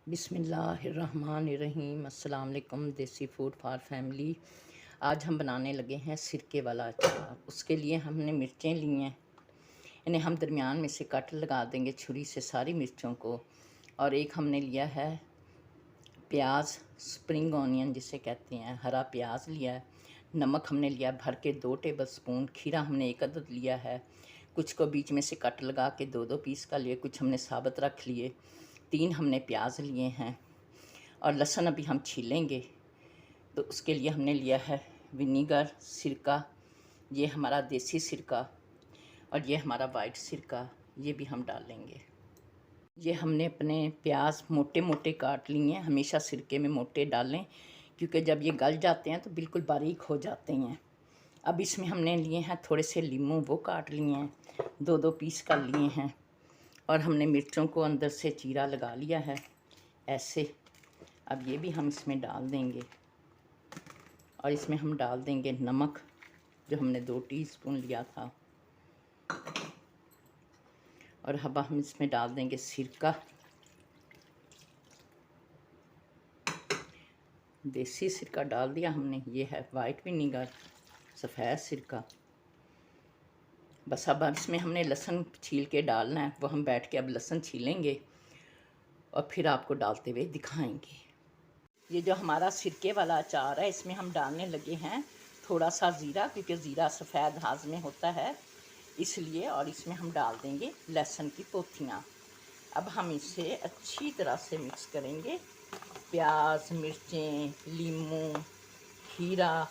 बिस्मिल्लाहिर्रहमानिर्रहीम। अस्सलाम वालेकुम। देसी फूड फॉर फैमिली। आज हम बनाने लगे हैं सिरके वाला अचार। उसके लिए हमने मिर्चें ली हैं, इन्हें हम दरमियान में से कट लगा देंगे छुरी से सारी मिर्चों को। और एक हमने लिया है प्याज, स्प्रिंग ऑनियन जिसे कहते हैं, हरा प्याज लिया है। नमक हमने लिया भर के 2 टेबल स्पून। खीरा हमने 1 अदद लिया है। कुछ को बीच में से कट लगा के 2-2 पीस का लिए, कुछ हमने साबुत रख लिए। 3 हमने प्याज लिए हैं और लहसुन अभी हम छीलेंगे। तो उसके लिए हमने लिया है विनीगर, सिरका, ये हमारा देसी सिरका, और ये हमारा वाइट सिरका, ये भी हम डालेंगे। ये हमने अपने प्याज मोटे मोटे काट लिए हैं। हमेशा सिरके में मोटे डालें क्योंकि जब ये गल जाते हैं तो बिल्कुल बारीक हो जाते हैं। अब इसमें हमने लिए हैं थोड़े से लीमू, वो काट लिए हैं, 2-2 पीस का लिए हैं। और हमने मिर्चों को अंदर से चीरा लगा लिया है ऐसे। अब ये भी हम इसमें डाल देंगे और इसमें हम डाल देंगे नमक, जो हमने 2 टीस्पून लिया था। और अब हम इसमें डाल देंगे सिरका, देसी सिरका डाल दिया हमने। ये है वाइट विनीगर, सफ़ेद सिरका। बस अब इसमें हमने लहसुन छील के डालना है, वो हम बैठ के अब लहसुन छीलेंगे और फिर आपको डालते हुए दिखाएंगे। ये जो हमारा सिरके वाला अचार है, इसमें हम डालने लगे हैं थोड़ा सा ज़ीरा, क्योंकि ज़ीरा सफ़ेद हाज़मे होता है इसलिए। और इसमें हम डाल देंगे लहसुन की पोथियाँ। अब हम इसे अच्छी तरह से मिक्स करेंगे। प्याज, मिर्चें, लीमू, खीरा,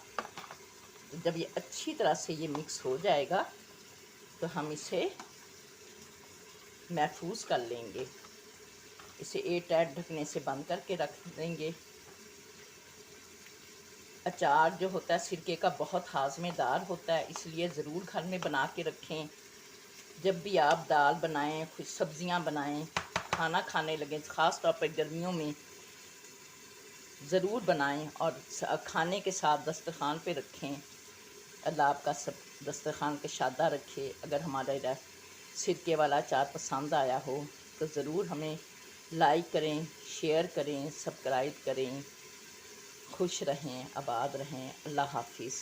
तो जब ये अच्छी तरह से ये मिक्स हो जाएगा तो हम इसे महफूज कर लेंगे। इसे एयरटाइट ढकने से बंद करके रख देंगे। अचार जो होता है सिरके का बहुत हाज़मेदार होता है, इसलिए ज़रूर घर में बना के रखें। जब भी आप दाल बनाएं, कुछ सब्ज़ियां बनाएं, खाना खाने लगें, ख़ास तौर पर गर्मियों में ज़रूर बनाएं और खाने के साथ दस्तरखान पे रखें। अल्लाह आपका सब दस्तरखान के शादा रखे। अगर हमारा सिरके वाला अचार पसंद आया हो तो ज़रूर हमें लाइक करें, शेयर करें, सब्सक्राइब करें। खुश रहें, आबाद रहें। अल्लाह हाफिज़।